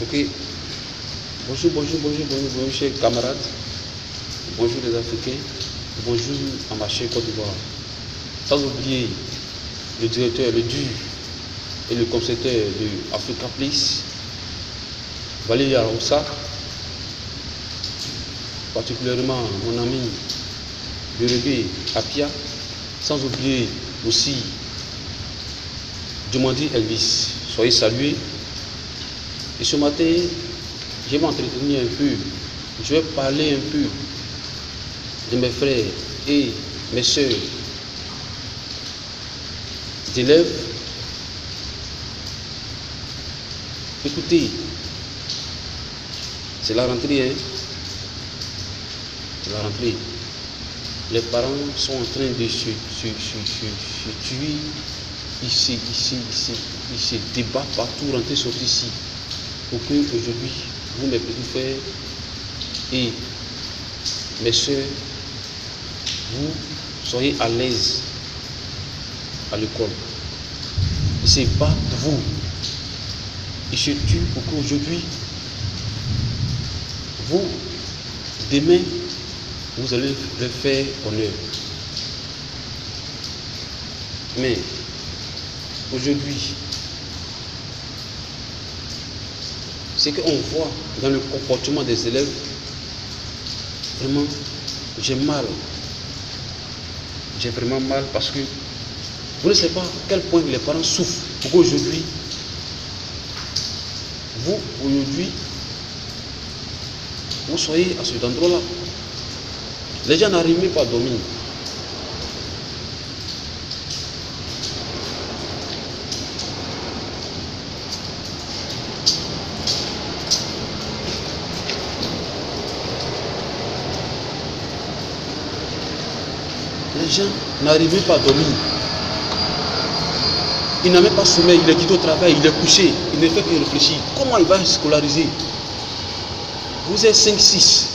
Ok. Bonjour, chers camarades. Bonjour les Africains. Bonjour à ma chère Côte d'Ivoire. Sans oublier le directeur, le dur et le concepteur de Africa Place, Valérie Aroussa, particulièrement mon ami Bérébé Apia, sans oublier aussi Demandi Elvis. Soyez salués. Et ce matin, je vais m'entretenir un peu, je vais parler un peu de mes frères et mes soeurs d'élèves. Écoutez, c'est la rentrée, hein? C'est la rentrée. Les parents sont en train de se tuer. Ils se débattent partout, rentrer, sortir ici. Pour que aujourd'hui, vous, mes petits frères et mes soeurs, vous soyez à l'aise à l'école. Ils se battent pour vous. Ils se tuent pour qu'aujourd'hui, vous, demain, vous allez leur faire honneur. Mais aujourd'hui, ce qu'on voit dans le comportement des élèves, vraiment, j'ai mal. J'ai vraiment mal parce que vous ne savez pas à quel point les parents souffrent pour qu'aujourd'hui, vous soyez à cet endroit-là. Les gens n'arrivent même pas à dormir. Les gens n'arrivent même pas à dormir. Il n'a même pas sommeil, il est quitté au travail, il est couché, il ne fait que réfléchir. Comment il va se scolariser? Vous êtes 5-6.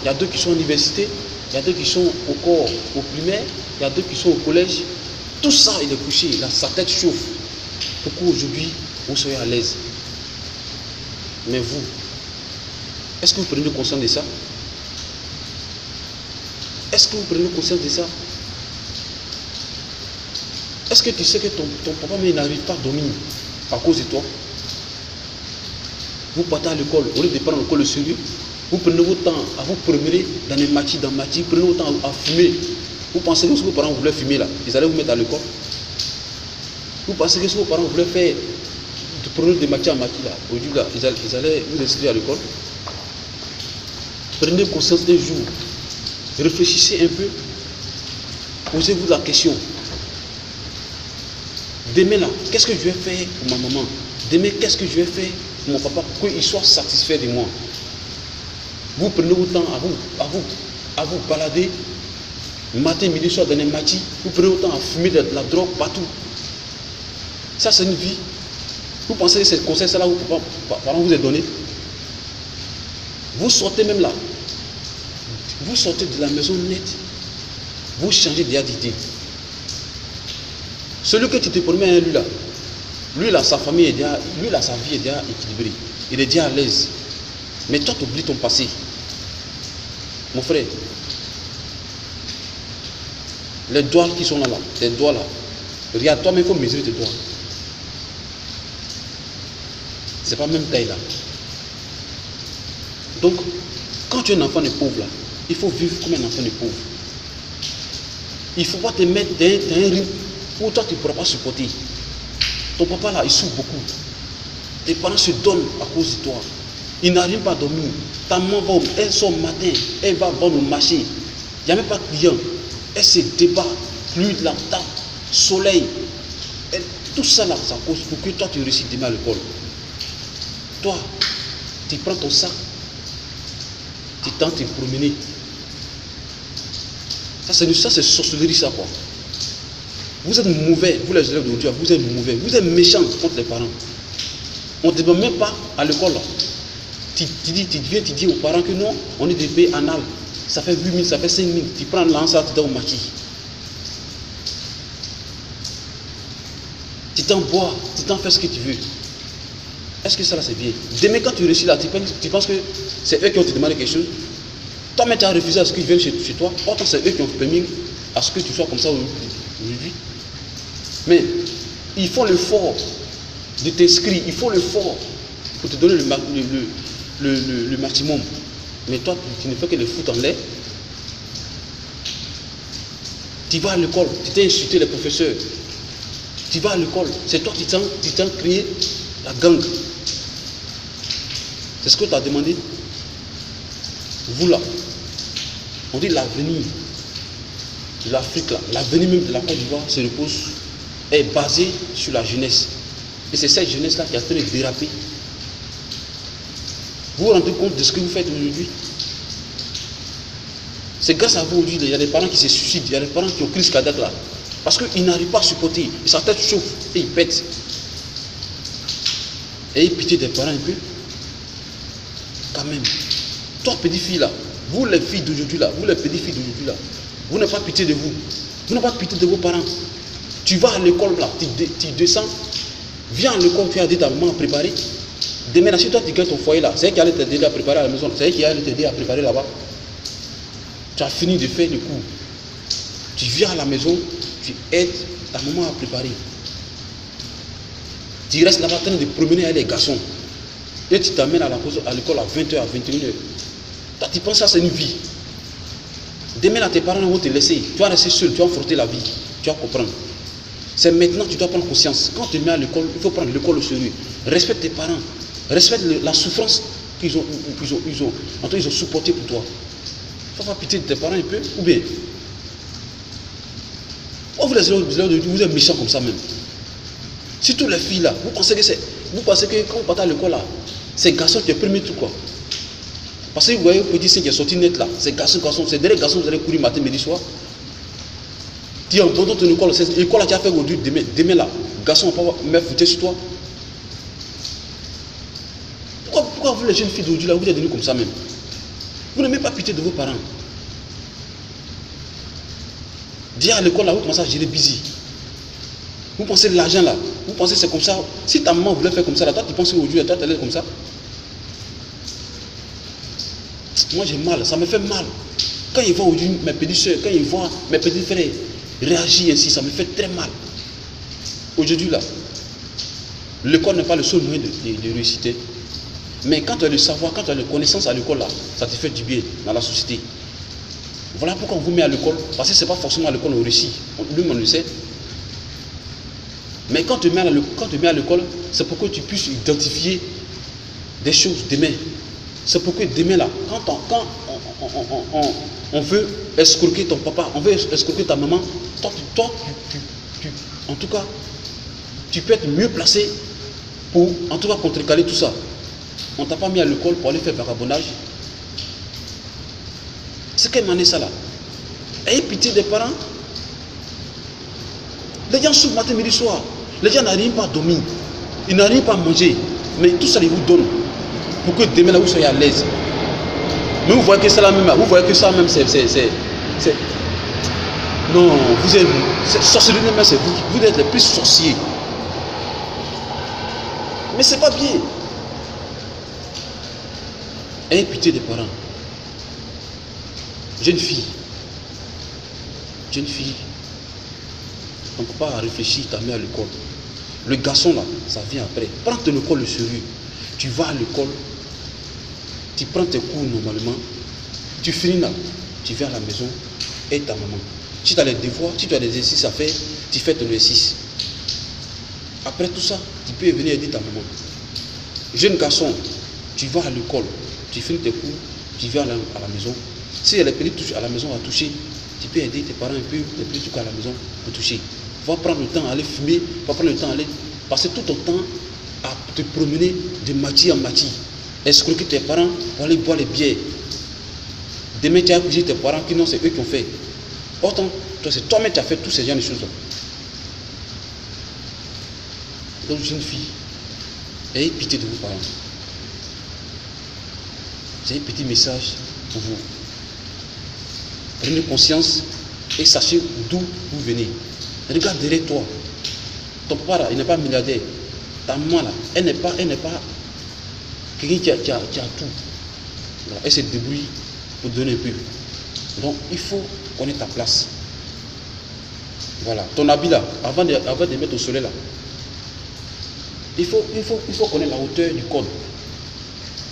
Il y a 2 qui sont à l'université, il y a 2 qui sont au corps, au primaire, il y a 2 qui sont au collège. Tout ça, il est couché, sa tête chauffe. Pourquoi aujourd'hui, vous soyez à l'aise? Mais vous, est-ce que vous prenez conscience de ça? Est-ce que vous prenez conscience de ça? Est-ce que tu sais que ton papa n'arrive pas à dormir à cause de toi? Vous partez à l'école, au lieu de prendre l'école au sérieux, vous prenez votre temps à vous promener dans les machines, vous prenez votre temps à fumer. Vous pensez que ce que vos parents voulaient fumer là, ils allaient vous mettre à l'école? Vous pensez que ce que vos parents voulaient faire, de prendre des machines là, aujourd'hui là, ils allaient vous inscrire à l'école? Prenez conscience des jours, réfléchissez un peu, posez-vous la question. Demain là, qu'est-ce que je vais faire pour ma maman? Demain, qu'est-ce que je vais faire pour mon papa pour qu'il soit satisfait de moi? Vous prenez votre temps à vous balader, matin, midi, soir, dans les matchs, vous prenez votre temps à fumer de la drogue partout. Ça, c'est une vie. Vous pensez que c'est conseil là où vos parents vous ont donné? Vous sortez même là, vous sortez de la maison nette, vous changez d'identité. Celui que tu te promets, lui là, sa famille est déjà, lui là, sa vie est déjà équilibrée. Il est déjà à l'aise. Mais toi, tu oublies ton passé. Mon frère, les doigts qui sont là, tes doigts là, regarde, toi-même, il faut mesurer tes doigts. C'est pas même taille là. Donc, quand tu es un enfant de pauvre là, il faut vivre comme un enfant de pauvre. Il ne faut pas te mettre dans un rythme où toi tu ne pourras pas supporter. Ton papa là, il souffre beaucoup. Tes parents se donnent à cause de toi. Ils n'arrivent pas à dormir. Ta maman elle sort le matin, elle va vendre au marché. Il n'y a même pas de client. Elle se débat, pluie de la table, soleil. Tout ça là, ça cause pour que toi tu réussisses demain à l'école. Toi, tu prends ton sac, tu tentes de te promener. Ça c'est sorcellerie ça quoi. Vous êtes mauvais, vous les élèves d'aujourd'hui, vous êtes mauvais, vous êtes méchants contre les parents. On ne te demande même pas à l'école. Tu dis aux parents que non, on est des pays anal. Ça fait 8 000, ça fait 5 000. Tu prends l'ensemble, tu donnes au maquis. Tu t'en bois, tu t'en fais ce que tu veux. Est-ce que ça là c'est bien? Demain quand tu réussis là, tu penses que c'est eux qui ont te demandé quelque chose? Toi-même tu as refusé à ce qu'ils viennent chez toi. Pourtant c'est eux qui ont permis à ce que tu sois comme ça aujourd'hui. Mais ils font l'effort de t'inscrire, ils font l'effort pour te donner le maximum. Mais toi, tu ne fais que les foutre en l'air. Tu vas à l'école, tu t'es insulté les professeurs. Tu vas à l'école, c'est toi qui t'as créé la gang. C'est ce que tu as demandé. Vous là, on dit l'avenir de l'Afrique, l'avenir même de la Côte d'Ivoire se repose, est basé sur la jeunesse. Et c'est cette jeunesse-là qui a fait déraper. Vous vous rendez compte de ce que vous faites aujourd'hui? C'est grâce à vous aujourd'hui, il y a des parents qui se suicident, il y a des parents qui ont crise cardiaque là. Parce qu'ils n'arrivent pas à supporter. Et sa tête chauffe et ils pètent. Ayez pitié des parents un peu. Quand même. Toi, petite fille là, vous les filles d'aujourd'hui là, vous les petites filles d'aujourd'hui là, vous n'avez pas pitié de vous. Vous n'avez pas pitié de vos parents. Tu vas à l'école là, tu descends, viens à l'école, tu as dit ta maman à préparer. Demain, si toi tu gagnes ton foyer là, c'est elle qui allait t'aider à préparer à la maison, c'est elle qui allait t'aider à préparer là-bas. Tu as fini de faire le cours. Tu viens à la maison, tu aides ta maman à préparer. Tu restes là-bas en train de promener avec les garçons. Et tu t'amènes à l'école à 20h, à 21h. Toi, tu penses que ça, c'est une vie. Demain, là, tes parents vont te laisser. Tu vas rester seul, tu vas affronter la vie. Tu vas comprendre. C'est maintenant que tu dois prendre conscience. Quand tu te mets à l'école, il faut prendre l'école au sérieux. Respecte tes parents. Respecte la souffrance qu'ils ont supporté pour toi. Il faut avoir pitié de tes parents un peu, ou bien. Oh, vous êtes méchants comme ça même. Surtout les filles là, vous pensez que quand vous partez à l'école là, c'est garçon qui est premier tout quoi. Parce que vous voyez le petit sein qui est sorti net là, c'est garçon, c'est derrière garçon vous allez courir matin, midi, soir. Tu es en ton école, c'est l'école là qui a fait aujourd'hui, demain là, garçon va pas me foutre sur toi. Pourquoi vous les jeunes filles d'aujourd'hui là, vous êtes devenus comme ça même? Vous n'avez même pas pitié de vos parents. Dire à l'école là, vous commencez à gérer busy. Vous pensez de l'argent là, vous pensez que c'est comme ça. Si ta maman voulait faire comme ça là, toi tu penses qu'aujourd'hui, toi tu allais comme ça. Moi j'ai mal, ça me fait mal. Quand ils voient aujourd'hui mes petites soeurs, quand ils voient mes petits frères réagir ainsi, ça me fait très mal. Aujourd'hui là, l'école n'est pas le seul moyen de réussir. Mais quand tu as le savoir, quand tu as la connaissance à l'école là, ça te fait du bien dans la société. Voilà pourquoi on vous met à l'école, parce que ce n'est pas forcément à l'école qu'on réussit. Lui, on le sait. Mais quand tu mets à l'école, c'est pour que tu puisses identifier des choses demain. C'est pour que demain là, quand on veut escroquer ton papa, on veut escroquer ta maman, en tout cas, tu peux être mieux placé pour en tout cas contrecarrer tout ça. On ne t'a pas mis à l'école pour aller faire vagabondage. C'est quelle année ça là? Ayez pitié des parents. Les gens souffrent matin, midi, soir. Les gens n'arrivent pas à dormir. Ils n'arrivent pas à manger. Mais tout ça, ils vous donnent. Pour que demain, là, vous soyez à l'aise. Mais vous voyez que ça là même, c'est... Non, vous êtes... Sorcellerie, c'est vous. Vous êtes les plus sorciers. Mais c'est pas bien. Ayez pitié des parents. Jeune fille, on ne peut pas réfléchir, ta mère à l'école. Le garçon là, ça vient après. Prends ton école le sérieux. Tu vas à l'école, tu prends tes cours normalement, tu finis là, tu viens à la maison, aide ta maman. Si tu as les devoirs, si tu as des exercices à faire, tu fais ton exercice. Après tout ça, tu peux venir aider ta maman. Jeune garçon, tu vas à l'école, tu finis tes cours, tu viens à la maison. Si les petits touchent à la maison à toucher, tu peux aider tes parents un peu, les petits trucs à la maison à toucher. Va prendre le temps à aller fumer, va prendre le temps à aller passer tout ton temps à te promener de matière en matière. Escroquer tes parents pour aller boire les bières. Demain, tu as accusé tes parents qui non, c'est eux qui ont fait. Autant, c'est toi-même qui as fait tous ces genres de choses-là. Donc, jeune fille, ayez pitié de vos parents. J'ai un petit message pour vous. Prenez conscience et sachez d'où vous venez. Regarde derrière toi. Ton papa là, il n'est pas milliardaire. Ta maman là, elle n'est pas quelqu'un qui a tout. Voilà. Elle se débrouille pour donner un peu. Donc il faut connaître ta place. Voilà. Ton habit là, avant de mettre au soleil là, il faut connaître la hauteur du code.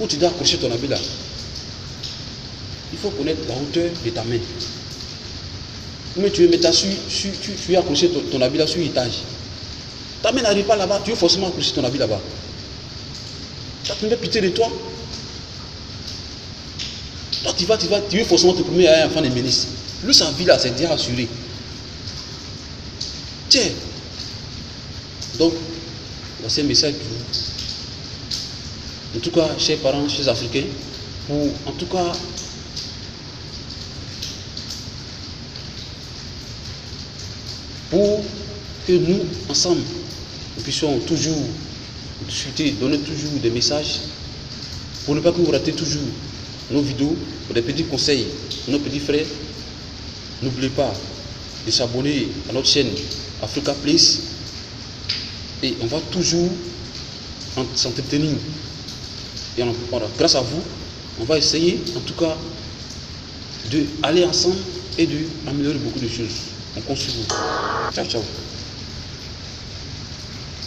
Où tu dois accrocher ton habit là. Il faut connaître la hauteur de ta main. Mais tu veux mettre tu veux accrocher ton habit là sur l'étage. Ta main n'arrive pas là-bas, tu veux forcément accrocher ton habit là-bas. Tu me fais pitié de toi. Toi, tu veux forcément te promener à un enfant de ministre. Lui, sa vie là, c'est déjà assuré. Tiens. Donc, voici un message pour vous. En tout cas, chers parents, chers Africains, en tout cas, pour que nous, ensemble, nous puissions toujours discuter, donner toujours des messages, pour ne pas que vous ratez toujours nos vidéos, pour des petits conseils, nos petits frères, n'oubliez pas de s'abonner à notre chaîne Africa Place et on va toujours s'entretenir. Et grâce à vous, on va essayer en tout cas d'aller ensemble et d'améliorer beaucoup de choses. On compte sur vous. Ciao, ciao.